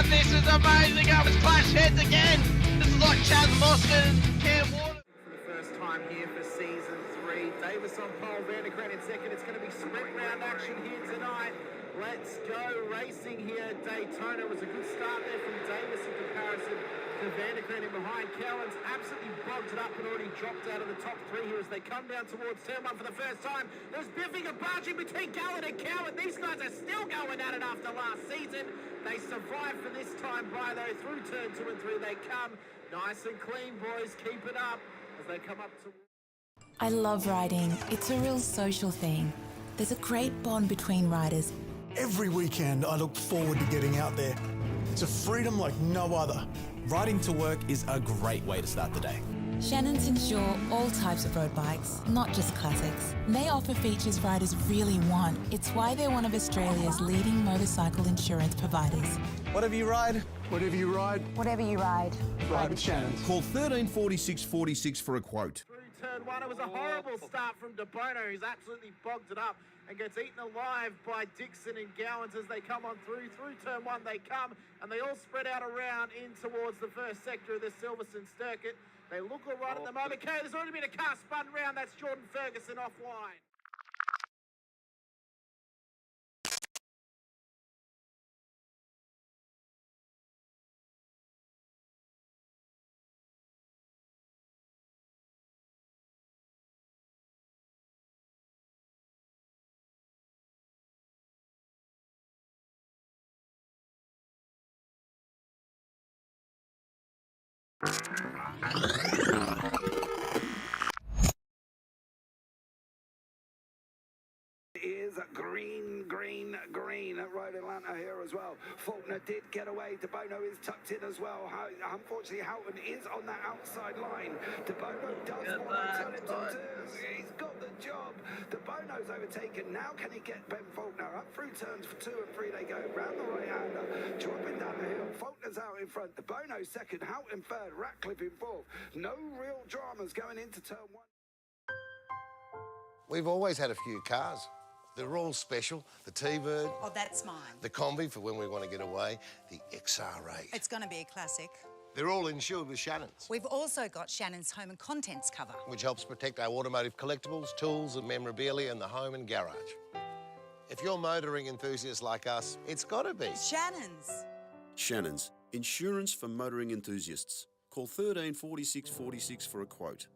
one, this is amazing. I was clash heads again. This is like Chaz Moskin and Cam Water. For the first time here for season 3. Davis on pole, Vandergren in second. It's going to be sprint round action here tonight. Let's go racing here at Daytona. It was a good start there from Davis in comparison to Vandergren in behind. Cowan's absolutely bogged it up and already dropped out of the top 3 here as they come down towards turn 1 for the first time. There's biffing and barging between Gallen and Cowan. These guys are still going at it after last season. They survived for this time by though. Through turn 2 and 3 they come. Nice and clean, boys. Keep it up as they come up to... I love riding. It's a real social thing. There's a great bond between riders. Every weekend I look forward to getting out there. It's a freedom like no other. Riding to work is a great way to start the day. Shannons insure all types of road bikes, not just classics. They offer features riders really want. It's why they're one of Australia's leading motorcycle insurance providers. Whatever you ride, Whatever you ride, Whatever you ride. ride with Shannon's. Call 134646 for a quote. Through turn 1, it was a horrible start from De Bono, who's absolutely bogged it up and gets eaten alive by Dixon and Gowans as they come on through. Through turn 1 they come, and they all spread out around in towards the first sector of the Silverstone circuit. They look all right at the moment. Okay, there's already been a car spun round. That's Jordan Ferguson offline. Is green at Road Atlanta here as well. Faulkner did get away. De Bono is tucked in as well. Unfortunately, Houghton is on that outside line. De Bono does want to turn it to twos. He's got the job. De Bono's overtaken. Now can he get Ben Faulkner up through turns for 2 and 3? They go round the right-hander, dropping down the hill. Faulkner's out in front. De Bono second. Houghton third. Ratcliffe in fourth. No real dramas going into turn 1. We've always had a few cars. They're all special. The T-Bird. Oh, that's mine. The Combi for when we want to get away. The XR8. It's going to be a classic. They're all insured with Shannons, We've also got Shannon's home and contents cover. which helps protect our automotive collectibles, tools and memorabilia in the home and garage. If you're motoring enthusiasts like us, it's got to be Shannon's. Shannon's, insurance for motoring enthusiasts. Call 134646 for a quote.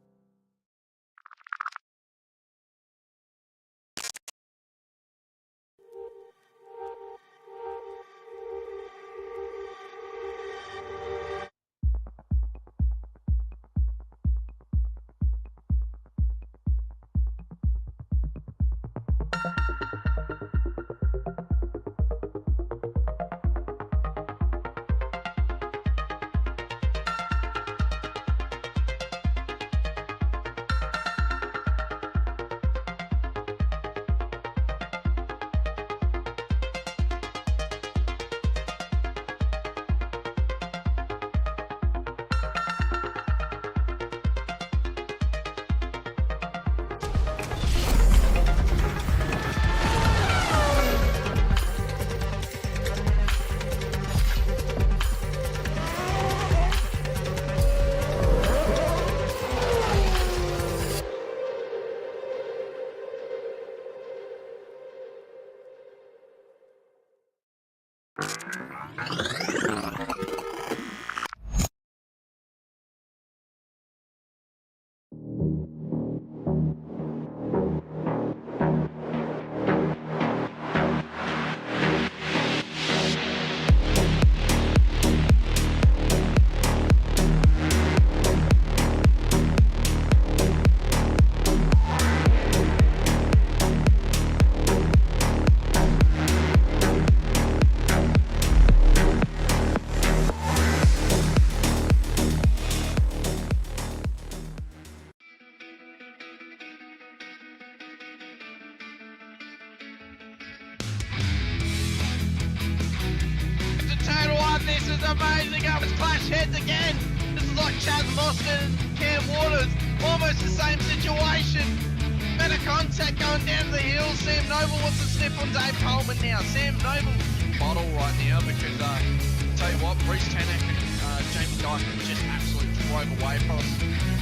This is amazing. I was clash heads again. This is like Chaz Moskin and Cam Waters. Almost the same situation. Better contact going down the hill. Sam Noble wants to snip on Dave Coleman now. Sam Noble bottle right now because tell you what, Bruce Tanek and Jamie Dyson just absolutely drove away from us.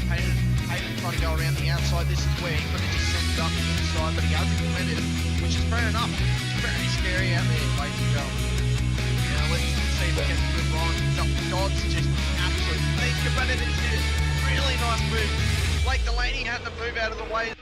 Hayden trying to go around the outside. This is where he could have just sent it up the inside, but he hasn't committed, which is fair enough. Very scary out there, ladies and gentlemen. Now let's see if we can move on. God's just absolutely think about it. It's a really nice move. Blake Delaney had to move out of the way.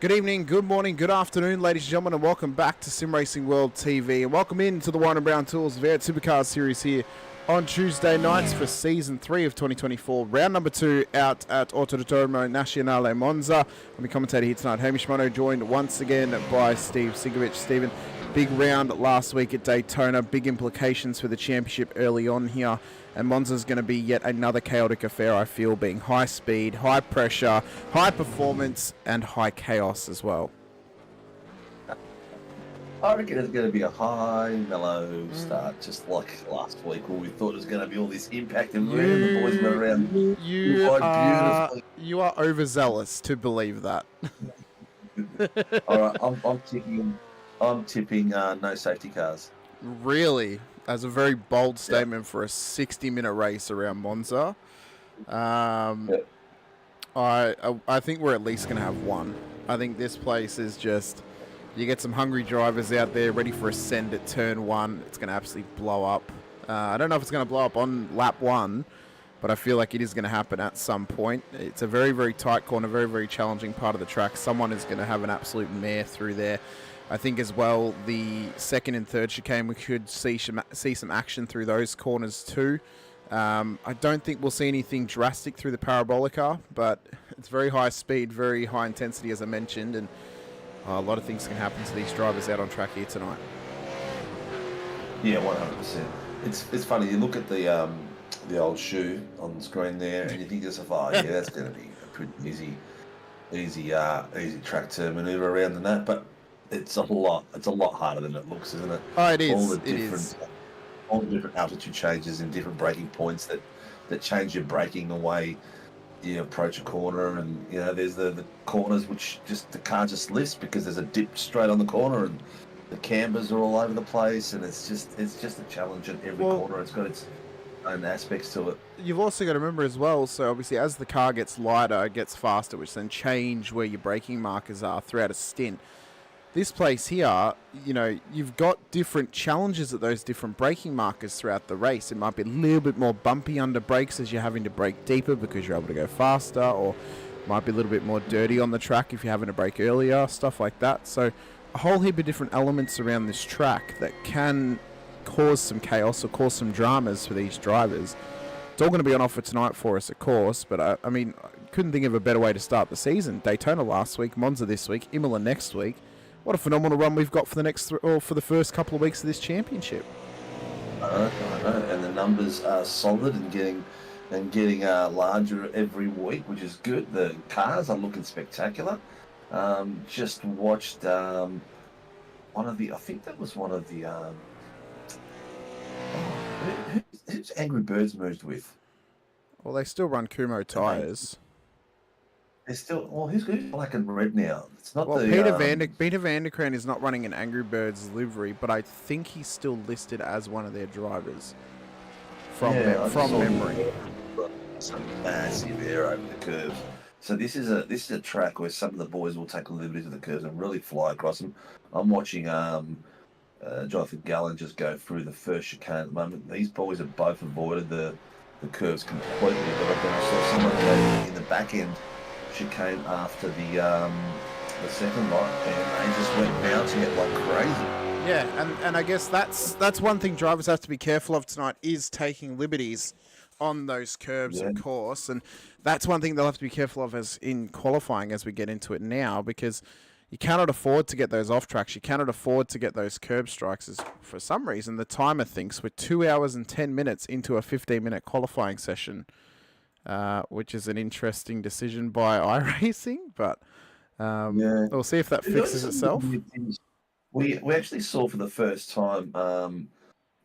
Good evening, good morning, good afternoon, ladies and gentlemen, and welcome back to Sim Racing World TV. And welcome into the Warren & Brown Tools V8 Supercars series here on Tuesday nights for Season 3 of 2024. Round number 2 out at Autodromo Nazionale Monza. I'm the commentator here tonight, Hamish Munro, joined once again by Steve Sinkovic. Stephen, big round last week at Daytona, big implications for the championship early on here. And Monza's going to be yet another chaotic affair, I feel, being high speed, high pressure, high performance, and high chaos as well. I reckon it's going to be a high, mellow start, just like last week where we thought it was going to be all this impact and the boys were around. You are overzealous to believe that. All right, I'm tipping no safety cars. Really? As a very bold statement for a 60-minute race around Monza. I think we're at least going to have one. I think this place is just, you get some hungry drivers out there ready for a send at turn 1. It's going to absolutely blow up. I don't know if it's going to blow up on lap 1, but I feel like it is going to happen at some point. It's a very, very tight corner, very, very challenging part of the track. Someone is going to have an absolute mare through there. I think as well, the second and third chicane, we could see some action through those corners too. I don't think we'll see anything drastic through the Parabolica, but it's very high speed, very high intensity, as I mentioned, and a lot of things can happen to these drivers out on track here tonight. Yeah, 100%. It's funny, you look at the old shoe on the screen there, and you think to yourself, oh yeah, that's going to be a pretty easy track to manoeuvre around and that, but it's a lot harder than it looks, isn't it? Oh, it is. All the different altitude changes and different braking points that change your braking the way you approach a corner, and there's the corners which the car just lifts because there's a dip straight on the corner, and the cambers are all over the place, and it's just a challenge at every corner. It's got its own aspects to it. You've also got to remember as well, so obviously as the car gets lighter, it gets faster, which then change where your braking markers are throughout a stint. This place here, you've got different challenges at those different braking markers throughout the race. It might be a little bit more bumpy under brakes as you're having to brake deeper because you're able to go faster, or might be a little bit more dirty on the track if you're having to brake earlier, stuff like that. So a whole heap of different elements around this track that can cause some chaos or cause some dramas for these drivers. It's all going to be on offer tonight for us, of course, but I couldn't think of a better way to start the season. Daytona last week, Monza this week, Imola next week. What a phenomenal run we've got for the first couple of weeks of this championship. I know, and the numbers are solid and getting larger every week, which is good. The cars are looking spectacular. Just watched I think that was one of the who's Angry Birds merged with? Well, they still run Kumo tyres. They're still, who's black and red now? It's not Peter Vanderkrant is not running an Angry Birds livery, but I think he's still listed as one of their drivers from memory. Some massive air over the curves. So this is a track where some of the boys will take a liberty to the curves and really fly across them. I'm watching Jonathan Gallen just go through the first chicane at the moment. These boys have both avoided the curves completely, but I saw someone in the back end chicane after the second lot, and they just went bouncing it like crazy. Yeah, and I guess that's one thing drivers have to be careful of tonight, is taking liberties on those curbs, of course, and that's one thing they'll have to be careful of as in qualifying as we get into it now, because you cannot afford to get those off tracks. You cannot afford to get those curb strikes. As for some reason, the timer thinks we're 2 hours and 10 minutes into a 15-minute qualifying session. Which is an interesting decision by iRacing, but we'll see if that fixes itself. We actually saw for the first time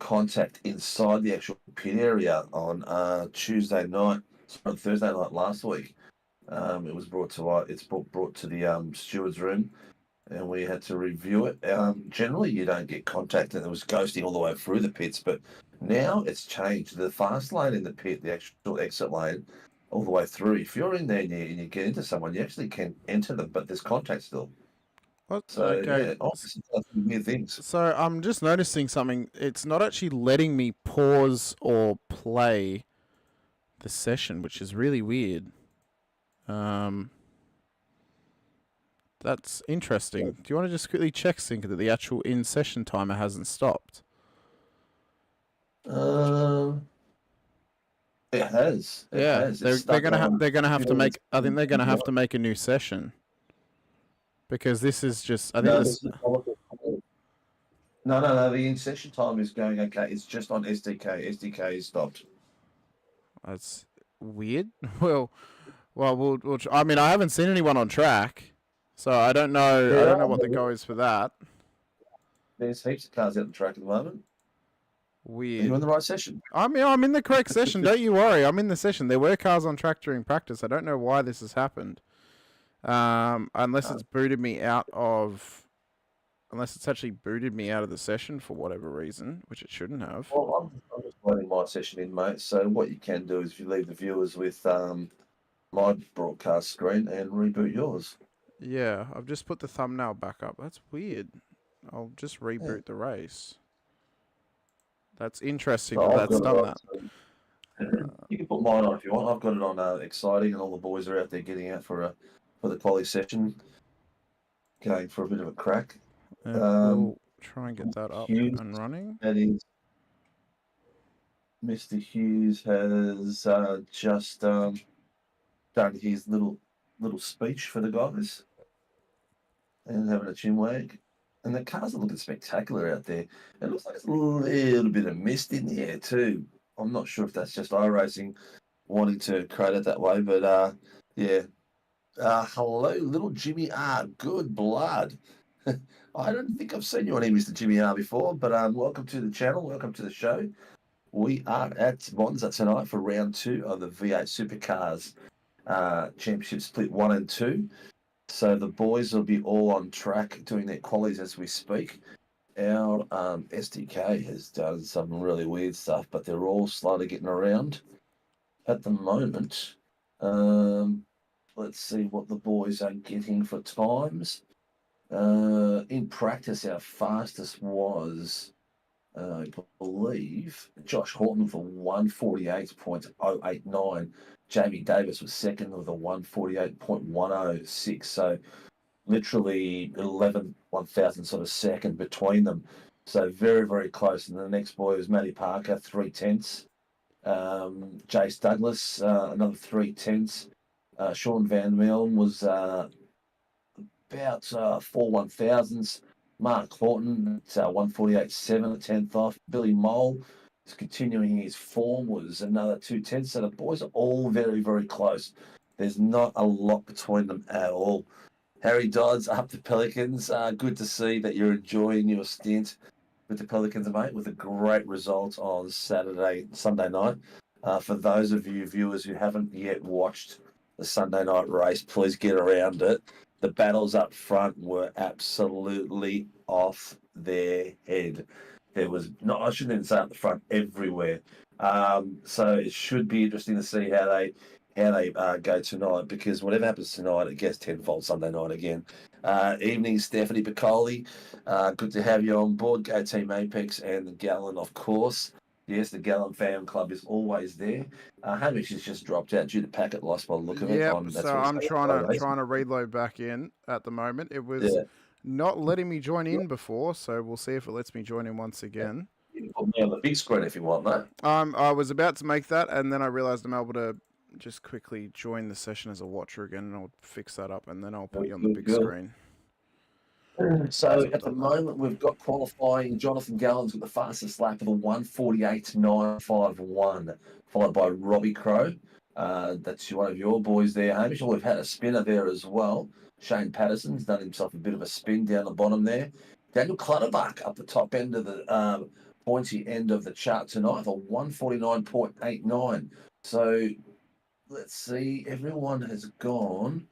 contact inside the actual pit area on Tuesday night. on Thursday night last week. It was brought to the stewards room, and we had to review it. Generally, you don't get contact, and it was ghosting all the way through the pits, but now it's changed. The fast lane in the pit, the actual exit lane, all the way through. If you're in there and you get into someone, you actually can enter them, but there's contact still. What? So Okay. yeah, obviously that's weird things. So I'm just noticing something. It's not actually letting me pause or play the session, which is really weird. That's interesting. Do you want to just quickly check, Sync, that the actual in-session timer hasn't stopped? It has. It Yeah, has. they're gonna have to make. I think they're gonna have to make a new session because this is just. I think this. No. The in-session time is going okay. It's just on SDK. SDK is stopped. That's weird. Well, we'll. I mean, I haven't seen anyone on track, so I don't know. I don't know what the go is for that. There's heaps of cars out on the track at the moment. Weird. You're in the right session. I'm in the correct session. Don't you worry. I'm in the session. There were cars on track during practice. I don't know why this has happened. Unless it's booted me out of. Unless it's actually booted me out of the session for whatever reason, which it shouldn't have. Well, I'm just letting my session in, mate. So what you can do is if you leave the viewers with my broadcast screen and reboot yours. Yeah, I've just put the thumbnail back up. That's weird. I'll just reboot the race. That's interesting that's done that. You can put mine on if you want. I've got it on exciting, and all the boys are out there getting out for the quali session, going for a bit of a crack. We'll try and get that up and running. That is, Mr. Hughes has just done his little speech for the guys and having a chin wag. And the cars are looking spectacular out there. It looks like it's a little bit of mist in the air too. I'm not sure if that's just iRacing wanting to create it that way, but yeah. Hello, little Jimmy R. Good blood. I don't think I've seen you on here, Mr. Jimmy R, before, but welcome to the channel. Welcome to the show. We are at Monza tonight for round 2 of the V8 Supercars Championship Split 1 and 2. So the boys will be all on track doing their qualies as we speak. Our SDK has done some really weird stuff, but they're all slowly getting around at the moment. Let's see what the boys are getting for times. In practice, our fastest was, I believe, Josh Horton for 148.089. Jamie Davis was second with a 148.106. So literally 11 1,000 sort of second between them. So very, very close. And the next boy was Matty Parker, 3/10. Jace Douglas, another 3/10. Sean Van Meln was about 4 1,000s. Mark Horton at 148.7, a tenth off. Billy Mole is continuing his form, was another 2/10. So the boys are all very, very close. There's not a lot between them at all. Harry Dodds up the Pelicans. Good to see that you're enjoying your stint with the Pelicans, mate, with a great result on Sunday night. For those of you viewers who haven't yet watched the Sunday night race, please get around it. The battles up front were absolutely off their head. There was not, I shouldn't even say up the front, everywhere. So it should be interesting to see how they go tonight, because whatever happens tonight, it gets tenfold Sunday night again. Evening, Stephanie Piccoli. Good to have you on board. Go Team Apex and the Gallon, of course. Yes, the Gallon Fan Club is always there. Hamish has just dropped out due to packet loss by the look of it. Yeah, so I'm trying to reload back in at the moment. It was not letting me join in before, so we'll see if it lets me join in once again. You can put me on the big screen if you want, mate. I was about to make that, and then I realised I'm able to just quickly join the session as a watcher again, and I'll fix that up, and then I'll put you on the big screen. So at the moment, we've got qualifying. Jonathan Gallon's got the fastest lap of a 148.951, followed by Robbie Crow. That's one of your boys there, Hamish. We've had a spinner there as well. Shane Patterson's done himself a bit of a spin down the bottom there. Daniel Clutterbuck up the top end of the pointy end of the chart tonight for 149.89. So let's see. Everyone has gone.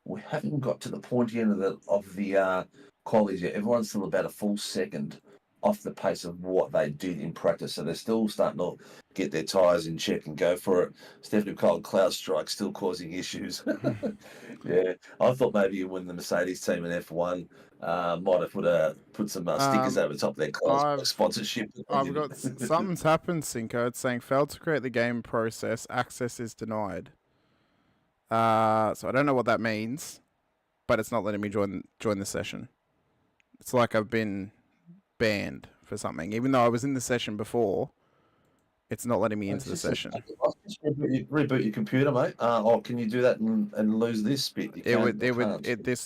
We haven't got to the pointy end of the qualities yet. Everyone's still about a full second off the pace of what they did in practice, so they're still starting to get their tyres in check and go for it. Stephanie Cole, cloud strike still causing issues. Yeah, I thought maybe when the Mercedes team in F1 might have put some stickers over the top of their cars, sponsorship. I've got something's happened, Cinco. It's saying failed to create the game process. Access is denied. So I don't know what that means, but it's not letting me join the session. It's like I've been banned for something, even though I was in the session before. It's not letting me into the session. Just reboot your computer, mate. Or can you do that and lose this bit?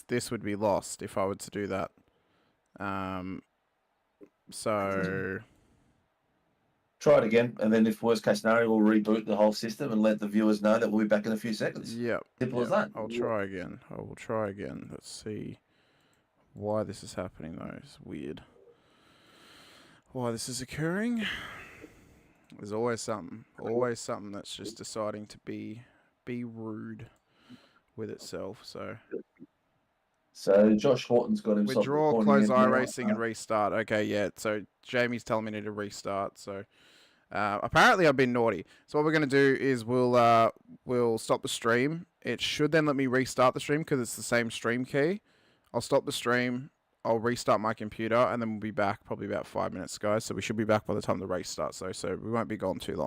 This would be lost if I were to do that. So try it again, and then if worst case scenario, we'll reboot the whole system and let the viewers know that we'll be back in a few seconds. Yep. Simple as that. I'll try again. I will try again. Let's see why this is happening though. It's weird. Why this is occurring? There's always something that's just deciding to be rude with itself. So Josh Horton's got himself. Withdraw, close iRacing, and restart. Okay, yeah. So Jamie's telling me to restart. So apparently I've been naughty. So what we're gonna do is we'll stop the stream. It should then let me restart the stream because it's the same stream key. I'll stop the stream. I'll restart my computer, and then we'll be back probably about 5 minutes, guys. So we should be back by the time the race starts, though. So we won't be gone too long.